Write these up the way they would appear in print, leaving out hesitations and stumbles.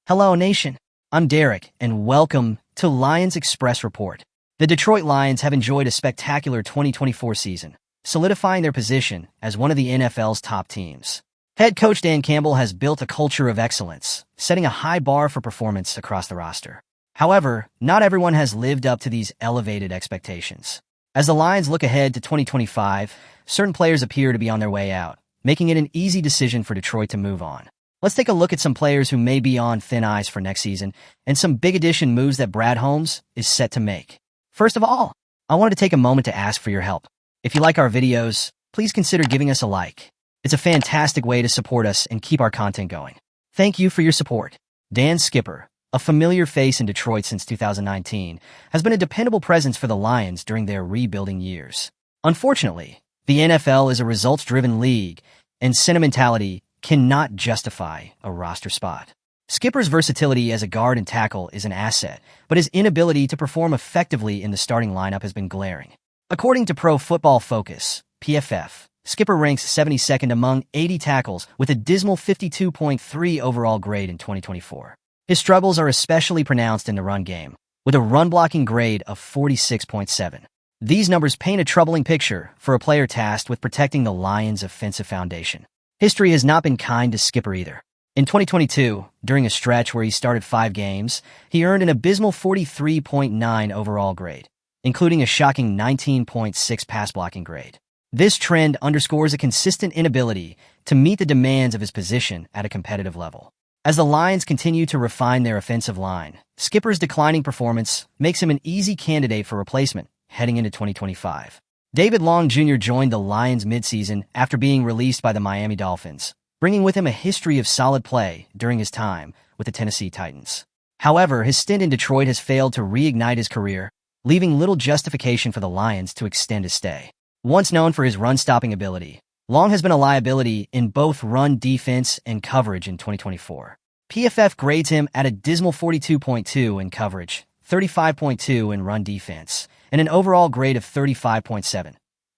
Hello, Nation. I'm Derek, and welcome to Lions Express Report. The Detroit Lions have enjoyed a spectacular 2024 season, solidifying their position as one of the NFL's top teams. Head coach Dan Campbell has built a culture of excellence, setting a high bar for performance across the roster. However, not everyone has lived up to these elevated expectations. As the Lions look ahead to 2025, certain players appear to be on their way out, making it an easy decision for Detroit to move on. Let's take a look at some players who may be on thin ice for next season and some big addition moves that Brad Holmes is set to make. First of all, I wanted to take a moment to ask for your help. If you like our videos, please consider giving us a like. It's a fantastic way to support us and keep our content going. Thank you for your support. Dan Skipper, a familiar face in Detroit since 2019, has been a dependable presence for the Lions during their rebuilding years. Unfortunately, the NFL is a results-driven league, and sentimentality cannot justify a roster spot. Skipper's versatility as a guard and tackle is an asset, but his inability to perform effectively in the starting lineup has been glaring. According to Pro Football Focus, PFF, Skipper ranks 72nd among 80 tackles with a dismal 52.3 overall grade in 2024. His struggles are especially pronounced in the run game, with a run-blocking grade of 46.7. These numbers paint a troubling picture for a player tasked with protecting the Lions' offensive foundation. History has not been kind to Skipper either. In 2022, during a stretch where he started 5 games, he earned an abysmal 43.9 overall grade, including a shocking 19.6 pass-blocking grade. This trend underscores a consistent inability to meet the demands of his position at a competitive level. As the Lions continue to refine their offensive line, Skipper's declining performance makes him an easy candidate for replacement heading into 2025. David Long Jr. joined the Lions midseason after being released by the Miami Dolphins, bringing with him a history of solid play during his time with the Tennessee Titans. However, his stint in Detroit has failed to reignite his career, leaving little justification for the Lions to extend his stay. Once known for his run-stopping ability, Long has been a liability in both run defense and coverage in 2024. PFF grades him at a dismal 42.2 in coverage, 35.2 in run defense, and an overall grade of 35.7,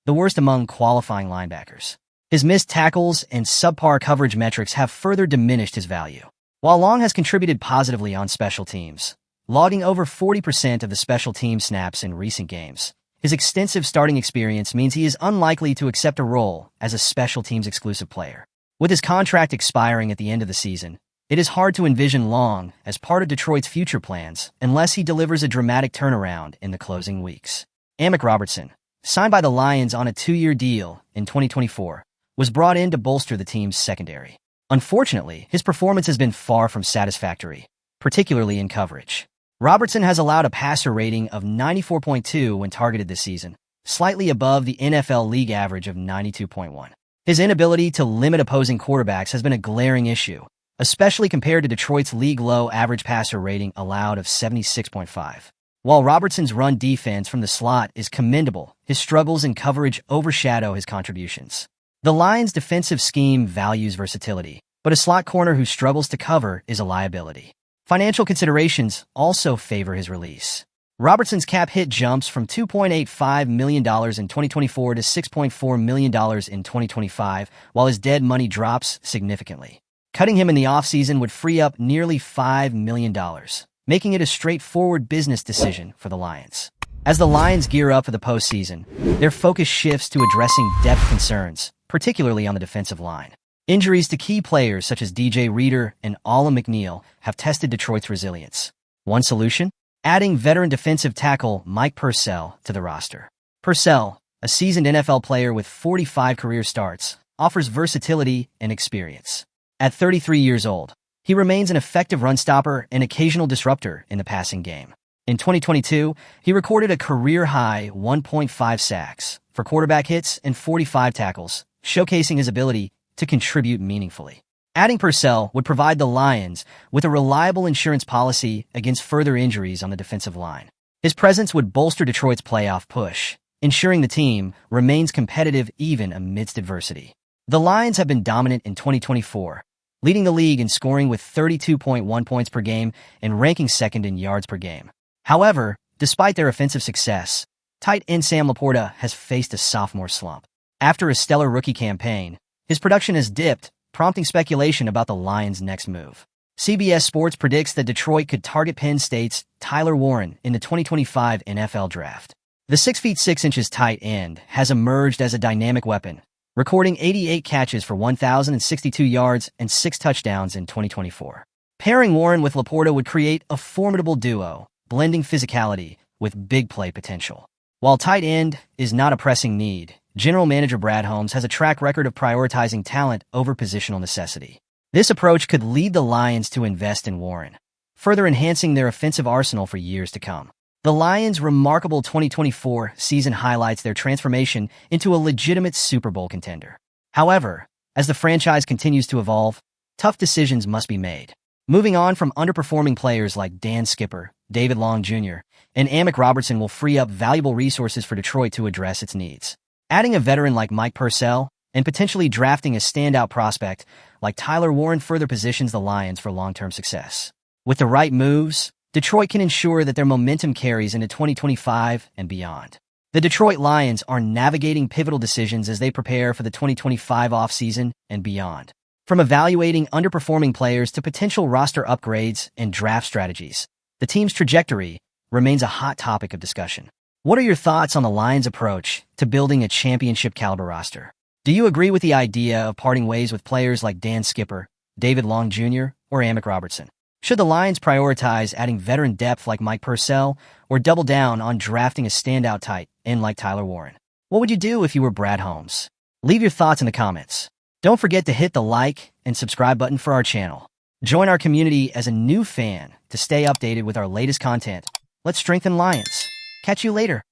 the worst among qualifying linebackers. His missed tackles and subpar coverage metrics have further diminished his value. While Long has contributed positively on special teams, logging over 40% of the special team snaps in recent games, his extensive starting experience means he is unlikely to accept a role as a special teams exclusive player. With his contract expiring at the end of the season, it is hard to envision Long as part of Detroit's future plans unless he delivers a dramatic turnaround in the closing weeks. Robertson, signed by the Lions on a 2-year deal in 2024, was brought in to bolster the team's secondary. Unfortunately, his performance has been far from satisfactory, particularly in coverage. Robertson has allowed a passer rating of 94.2 when targeted this season, slightly above the NFL league average of 92.1. His inability to limit opposing quarterbacks has been a glaring issue, especially compared to Detroit's league-low average passer rating allowed of 76.5. While Robertson's run defense from the slot is commendable, his struggles in coverage overshadow his contributions. The Lions' defensive scheme values versatility, but a slot corner who struggles to cover is a liability. Financial considerations also favor his release. Robertson's cap hit jumps from $2.85 million in 2024 to $6.4 million in 2025, while his dead money drops significantly. Cutting him in the offseason would free up nearly $5 million, making it a straightforward business decision for the Lions. As the Lions gear up for the postseason, their focus shifts to addressing depth concerns, particularly on the defensive line. Injuries to key players such as DJ Reader and Alan McNeil have tested Detroit's resilience. One solution? Adding veteran defensive tackle Mike Purcell to the roster. Purcell, a seasoned NFL player with 45 career starts, offers versatility and experience. At 33 years old, he remains an effective run stopper and occasional disruptor in the passing game. In 2022, he recorded a career-high 1.5 sacks for quarterback hits and 45 tackles, showcasing his ability to contribute meaningfully. Adding Purcell would provide the Lions with a reliable insurance policy against further injuries on the defensive line. His presence would bolster Detroit's playoff push, ensuring the team remains competitive even amidst adversity. The Lions have been dominant in 2024, leading the league in scoring with 32.1 points per game and ranking second in yards per game. However, despite their offensive success, tight end Sam Laporta has faced a sophomore slump. After a stellar rookie campaign, his production has dipped, prompting speculation about the Lions' next move. CBS Sports predicts that Detroit could target Penn State's Tyler Warren in the 2025 NFL Draft. The 6 feet 6 inches tight end has emerged as a dynamic weapon, recording 88 catches for 1,062 yards and 6 touchdowns in 2024. Pairing Warren with Laporta would create a formidable duo, blending physicality with big play potential. While tight end is not a pressing need, General Manager Brad Holmes has a track record of prioritizing talent over positional necessity. This approach could lead the Lions to invest in Warren, further enhancing their offensive arsenal for years to come. The Lions' remarkable 2024 season highlights their transformation into a legitimate Super Bowl contender. However, as the franchise continues to evolve, tough decisions must be made. Moving on from underperforming players like Dan Skipper, David Long Jr., and Amick Robertson will free up valuable resources for Detroit to address its needs. Adding a veteran like Mike Purcell and potentially drafting a standout prospect like Tyler Warren further positions the Lions for long-term success. With the right moves, Detroit can ensure that their momentum carries into 2025 and beyond. The Detroit Lions are navigating pivotal decisions as they prepare for the 2025 offseason and beyond. From evaluating underperforming players to potential roster upgrades and draft strategies, the team's trajectory remains a hot topic of discussion. What are your thoughts on the Lions' approach to building a championship-caliber roster? Do you agree with the idea of parting ways with players like Dan Skipper, David Long Jr., or Amick Robertson? Should the Lions prioritize adding veteran depth like Mike Purcell or double down on drafting a standout tight end like Tyler Warren? What would you do if you were Brad Holmes? Leave your thoughts in the comments. Don't forget to hit the like and subscribe button for our channel. Join our community as a new fan to stay updated with our latest content. Let's strengthen Lions. Catch you later.